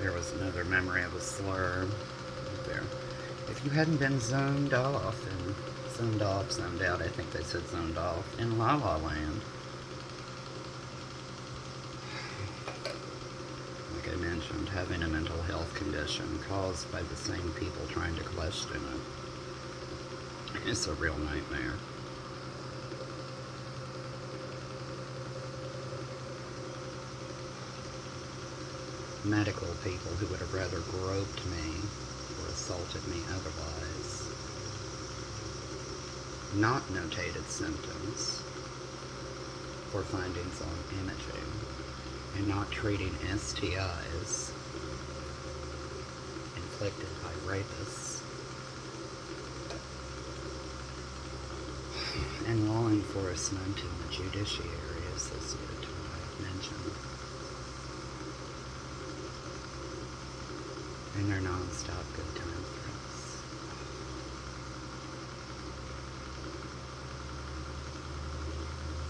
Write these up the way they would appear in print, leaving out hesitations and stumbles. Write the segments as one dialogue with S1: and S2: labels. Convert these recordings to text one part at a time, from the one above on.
S1: There was another memory of a slur there. If you hadn't been zoned off and zoned out, I think they said zoned off, in La La Land, like I mentioned, having a mental health condition caused by the same people trying to question it is a real nightmare. Medical people who would have rather groped me or assaulted me otherwise, not notated symptoms or findings on imaging, and not treating STIs inflicted by rapists, and law enforcement and the judiciary associated to what I have mentioned. And they're non-stop good time threats.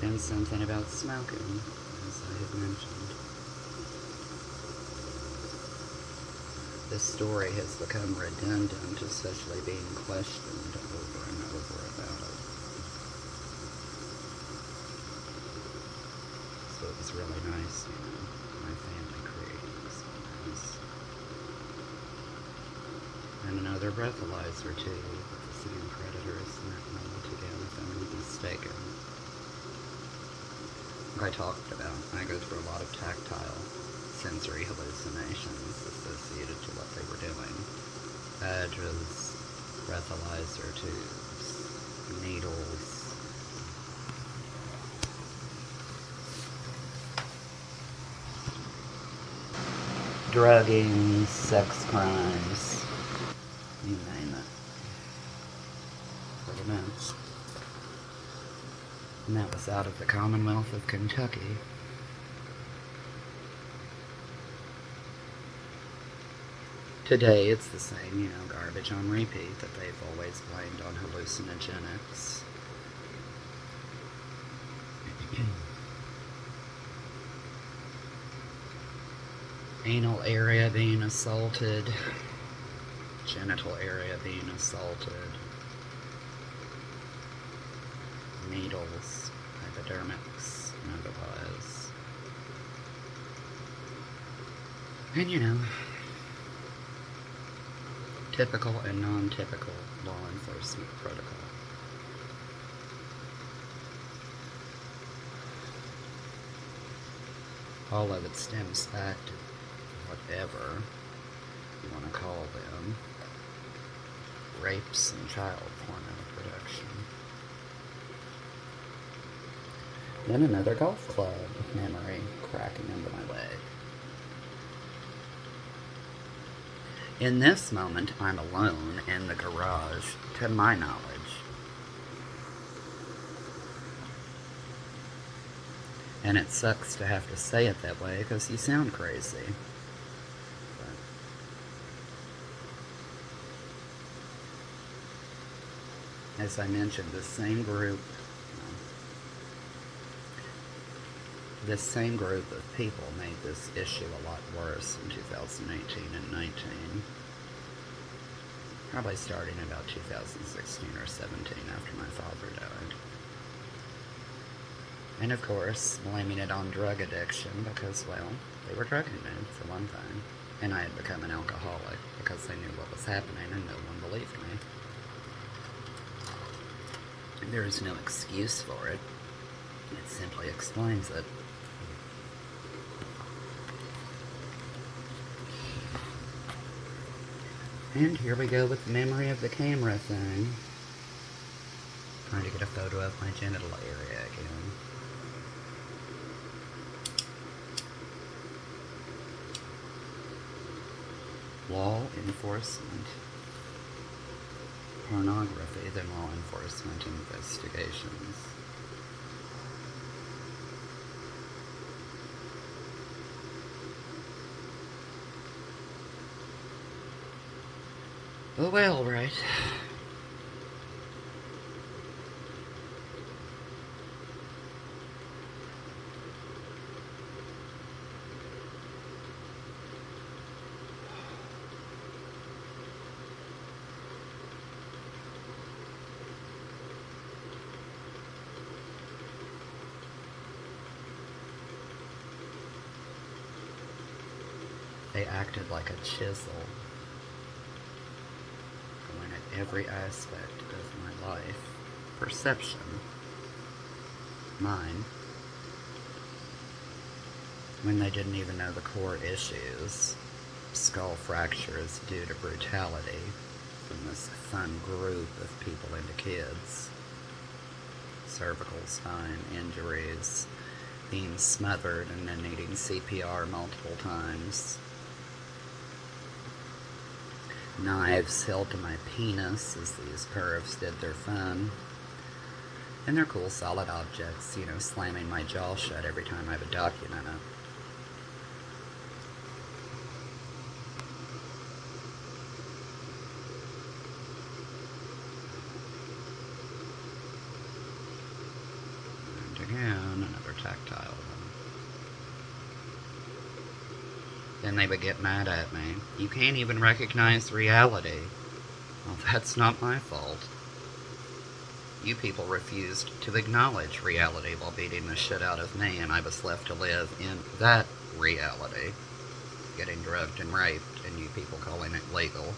S1: Then something about smoking, as I had mentioned. This story has become redundant, especially being questioned over and over about it. So it was really nice, my family creating this mess. And another breathalyzer too, with the same predators that mold again, if I'm not mistaken. Like I talked about, I go through a lot of tactile sensory hallucinations associated to what they were doing. Badges, breathalyzer tubes, needles. Drugging, sex crimes, you name it. Pretty much. And that was out of the Commonwealth of Kentucky. Today it's the same, garbage on repeat that they've always blamed on hallucinogenics. Anal area being assaulted, genital area being assaulted, needles, hypodermics, and otherwise. And typical and non-typical law enforcement protocol. All of it stems back to whatever you want to call them, rapes and child porno production. Then another golf club memory cracking into my leg. In this moment, I'm alone in the garage, to my knowledge. And it sucks to have to say it that way because you sound crazy. But, as I mentioned, this same group of people made this issue a lot worse in 2018 and 19. Probably starting about 2016 or 17 after my father died. And of course, blaming it on drug addiction because, well, they were drugging me, for one thing. And I had become an alcoholic because they knew what was happening and no one believed me. There is no excuse for it. It simply explains it. And here we go with the memory of the camera thing. Trying to get a photo of my genital area again. Law enforcement. Pornography than law enforcement investigations. Oh well, right. They acted like a chisel, going at every aspect of my life. Perception. Mine. When they didn't even know the core issues. Skull fractures due to brutality from this fun group of people into kids. Cervical spine injuries, being smothered and then needing CPR multiple times. Knives held to my penis as these pervs did their fun. And they're cool, solid objects, slamming my jaw shut every time I would document it. And again, another tactile one. Then they would get mad at me. You can't even recognize reality. Well, that's not my fault. You people refused to acknowledge reality while beating the shit out of me, and I was left to live in that reality. Getting drugged and raped, and you people calling it legal.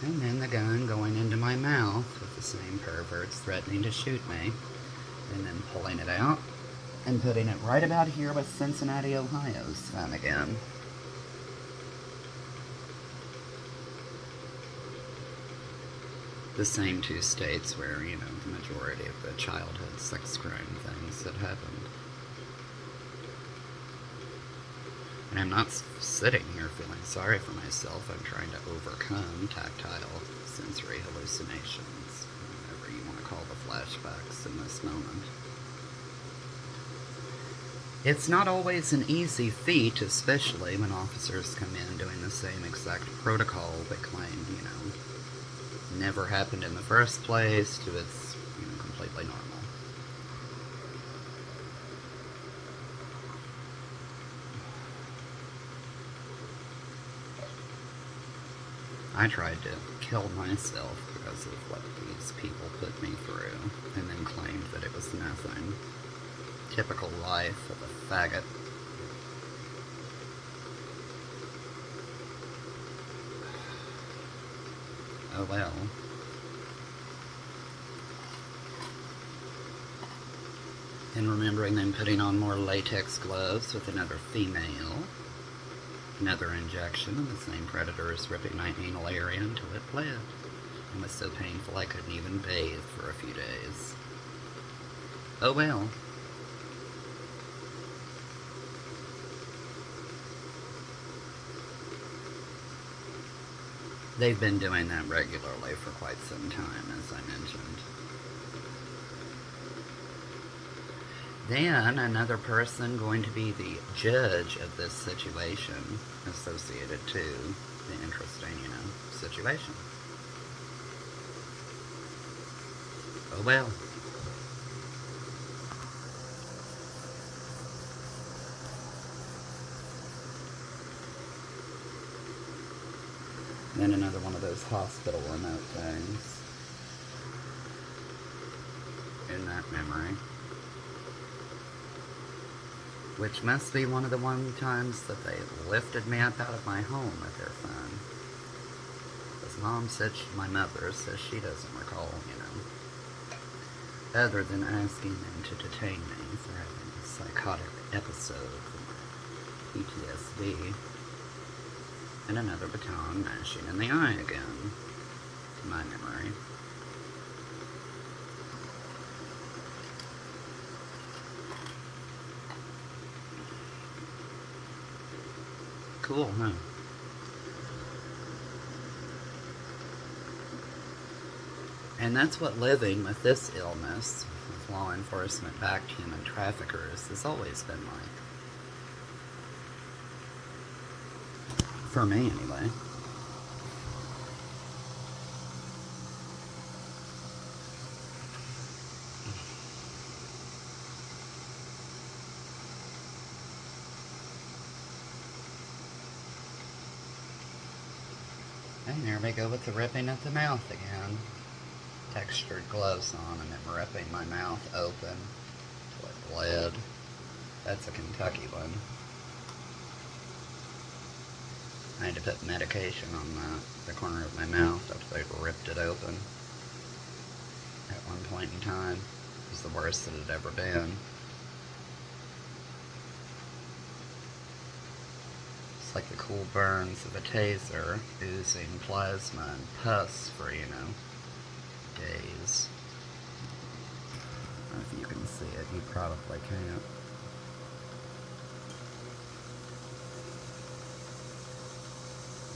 S1: And then the gun going into my mouth with the same perverts threatening to shoot me, and then pulling it out and putting it right about here with Cincinnati, Ohio's fun again. The same two states where, the majority of the childhood sex crime things had happened. And I'm not sitting here feeling sorry for myself. I'm trying to overcome tactile sensory hallucinations, whatever you want to call the flashbacks in this moment. It's not always an easy feat, especially when officers come in doing the same exact protocol they claim, never happened in the first place to it's, completely normal. I tried to kill myself because of what these people put me through, and then claimed that it was nothing. Typical life of a faggot. Oh well. And remembering them putting on more latex gloves with another female. Another injection of the same predators ripping my anal area until it bled. It was so painful I couldn't even bathe for a few days. Oh well. They've been doing that regularly for quite some time, as I mentioned. Then another person going to be the judge of this situation associated to the interesting, situation. Oh well. Then another one of those hospital remote things. In that memory. Which must be one of the times that they lifted me up out of my home at their fun. Because Mom said, my mother says she doesn't recall, other than asking them to detain me for having a psychotic episode from my PTSD. And another baton mashing in the eye again, to my memory. Cool, huh? And that's what living with this illness, with law enforcement-backed human traffickers, has always been like. For me, anyway. And there we go with the ripping at the mouth again. Textured gloves on and it ripping my mouth open till it bled. That's a Kentucky one. I had to put medication on the corner of my mouth after they ripped it open. At one point in time, it was the worst it had ever been. It's like the cool burns of a taser, oozing plasma and pus for, days. I don't know if you can see it, you probably can't.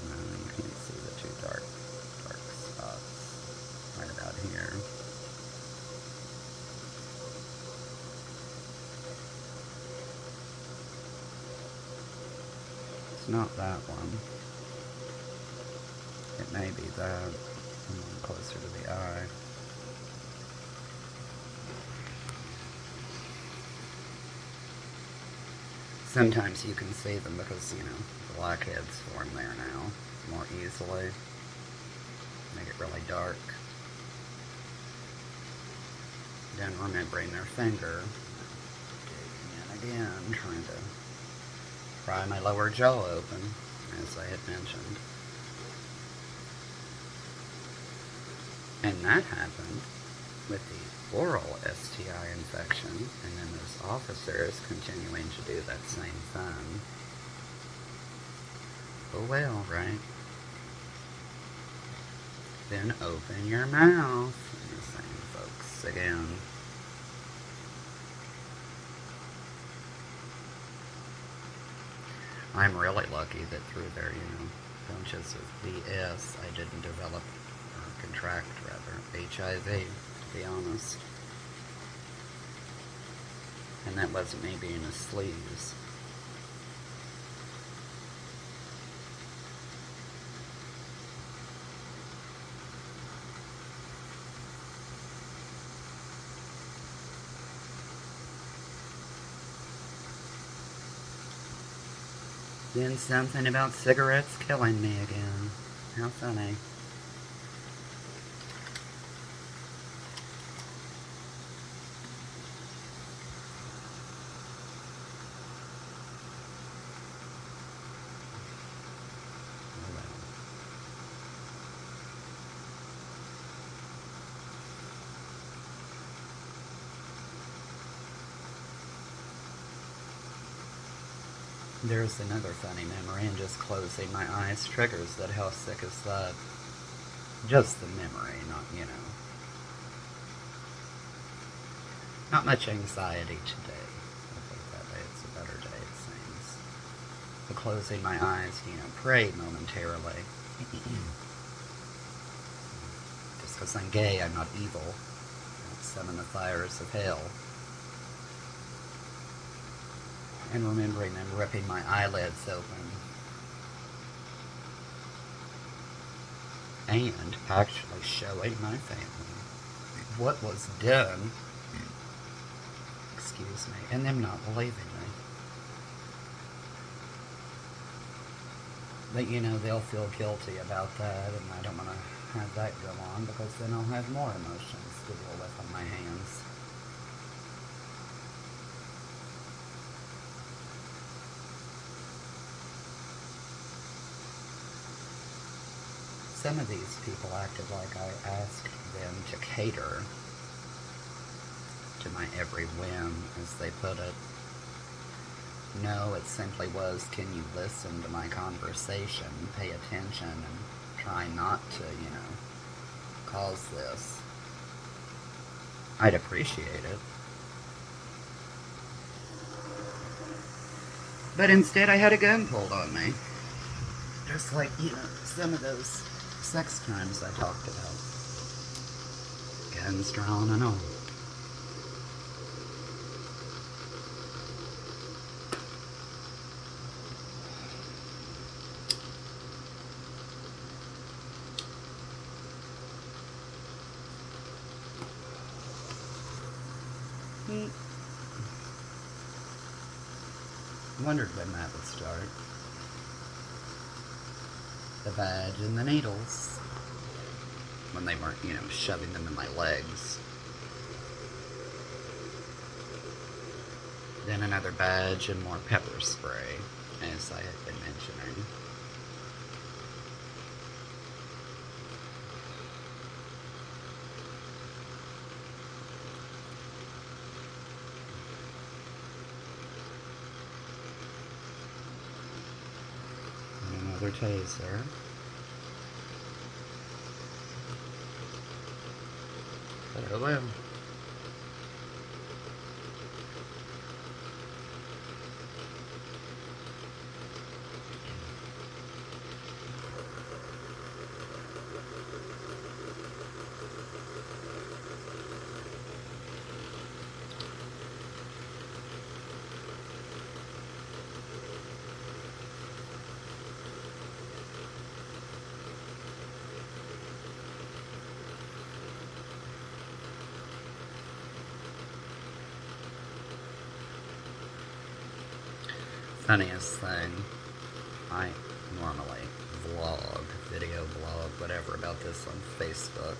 S1: No, you can't see the two dark spots right about here. It's not that one. It may be that. One closer to the eye. Sometimes you can see them because, blackheads form there now more easily. Make it really dark. Then remembering their finger. Digging in again, trying to pry my lower jaw open, as I had mentioned. And that happened with the oral STI infection, and then those officers continuing to do that same thing. Oh well, right? Then open your mouth. And the same folks again. I'm really lucky that through their, bunches of BS, I didn't develop, or contract rather, HIV, to be honest. And that wasn't me being a sleaze. Then something about cigarettes killing me again. How funny. There's another funny memory, and just closing my eyes triggers that. How sick is that? Just the memory, not, not much anxiety today. I think that day it's a better day, it seems. But closing my eyes, pray momentarily. Just because I'm gay, I'm not evil. Don't summon the fires of hell. And remembering them ripping my eyelids open. And actually showing my family what was done. Excuse me. And them not believing me. But, they'll feel guilty about that, and I don't want to have that go on, because then I'll have more emotions to deal with on my hands. Some of these people acted like I asked them to cater to my every whim, as they put it. No, it simply was, can you listen to my conversation, pay attention, and try not to, cause this. I'd appreciate it. But instead I had a gun pulled on me. Just like, some of those sex crimes I talked about. Guns drawn and all. Wondered when that would start. The badge and the needles. When they weren't, shoving them in my legs. Then another badge and more pepper spray, as I had been mentioning. And another taser. Hello. Funniest thing, I normally vlog, video blog, whatever, about this on Facebook.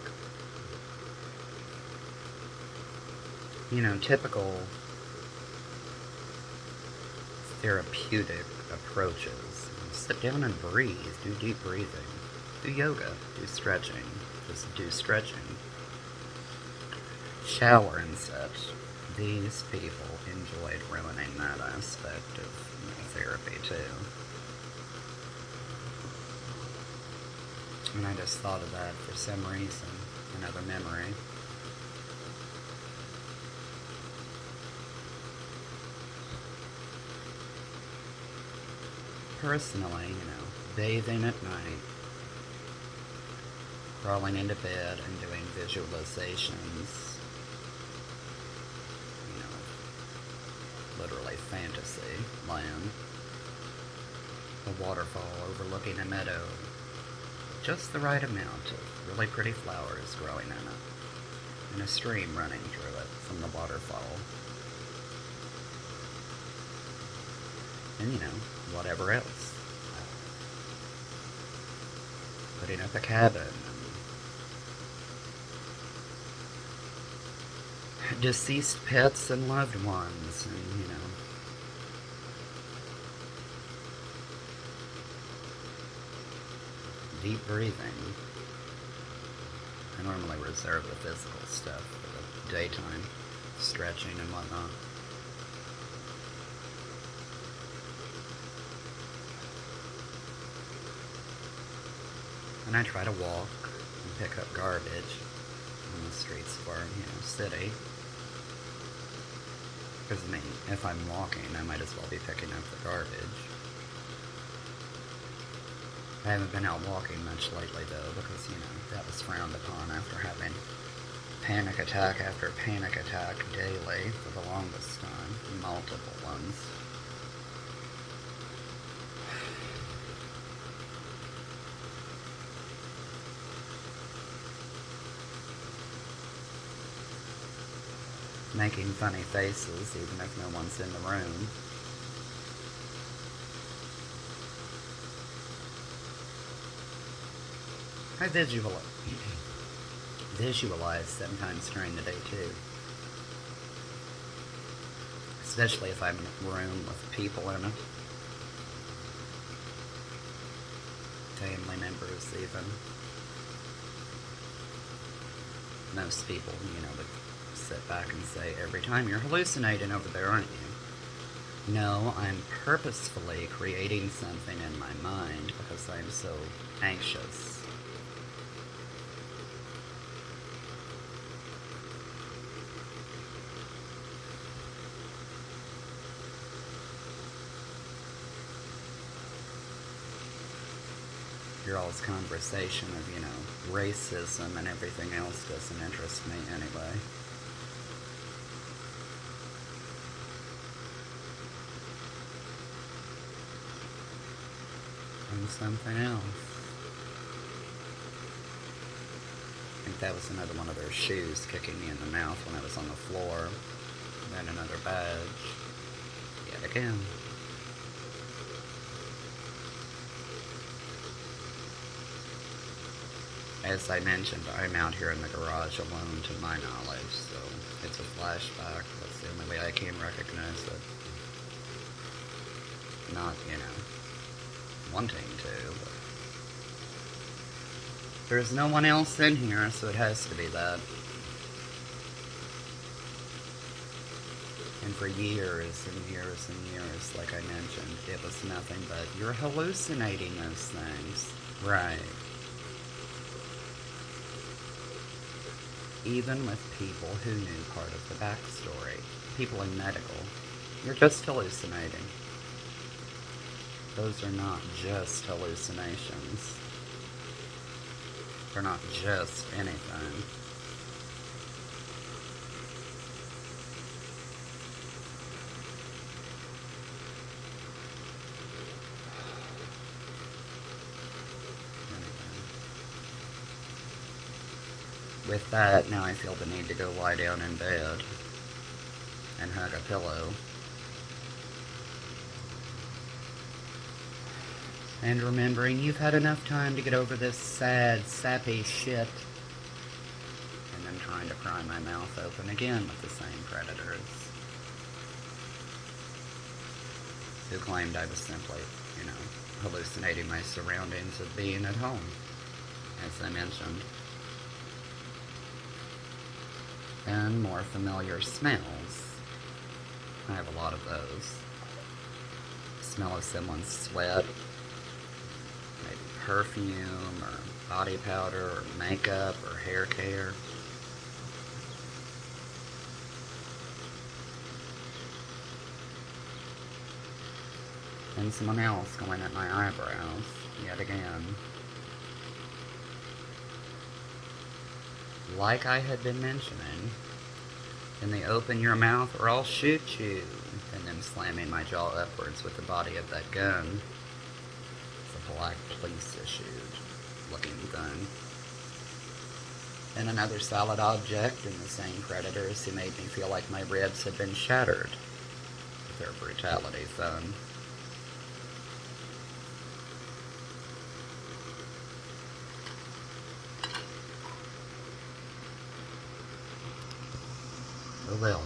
S1: You know, typical therapeutic approaches. Sit down and breathe, do deep breathing, do yoga, do stretching, just do stretching, shower and such. These people enjoyed ruining that aspect of therapy too. And I just thought of that for some reason, another memory. Personally, bathing at night, crawling into bed and doing visualizations, literally fantasy land. A waterfall overlooking a meadow, just the right amount of really pretty flowers growing in it, and a stream running through it from the waterfall. And whatever else. Putting up a cabin, and deceased pets and loved ones, and deep breathing. I normally reserve the physical stuff for the daytime, stretching and whatnot. And I try to walk and pick up garbage on the streets of our, city. Because, if I'm walking, I might as well be picking up the garbage. I haven't been out walking much lately, though, because, that was frowned upon after having panic attack after panic attack daily for the longest time. Multiple ones. Making funny faces, even if no one's in the room. I visualize sometimes during the day too. Especially if I'm in a room with people in it. Family members even. Most people, would sit back and say, every time, you're hallucinating over there, aren't you? No, I'm purposefully creating something in my mind because I'm so anxious. Your all's conversation of, racism and everything else doesn't interest me anyway. And something else. I think that was another one of their shoes kicking me in the mouth when I was on the floor. Then another badge. Yet again. As I mentioned, I'm out here in the garage alone to my knowledge, so it's a flashback. That's the only way I can recognize it. Not, wanting to, but there's no one else in here, so it has to be that. And for years and years and years, like I mentioned, it was nothing but, you're hallucinating those things. Right. Even with people who knew part of the backstory, people in medical, you're just hallucinating. Those are not just hallucinations. They're not just anything. With that, now I feel the need to go lie down in bed and hug a pillow. And remembering you've had enough time to get over this sad, sappy shit. And then trying to pry my mouth open again with the same predators, who claimed I was simply, hallucinating my surroundings of being at home, as I mentioned. And more familiar smells. I have a lot of those. Smell of someone's sweat, maybe perfume or body powder or makeup or hair care. And someone else going at my eyebrows yet again. Like I had been mentioning, in the open your mouth or I'll shoot you, and then slamming my jaw upwards with the body of that gun. It's a black police-issued looking gun. And another solid object in the same predators who made me feel like my ribs had been shattered with their brutality fun. Well,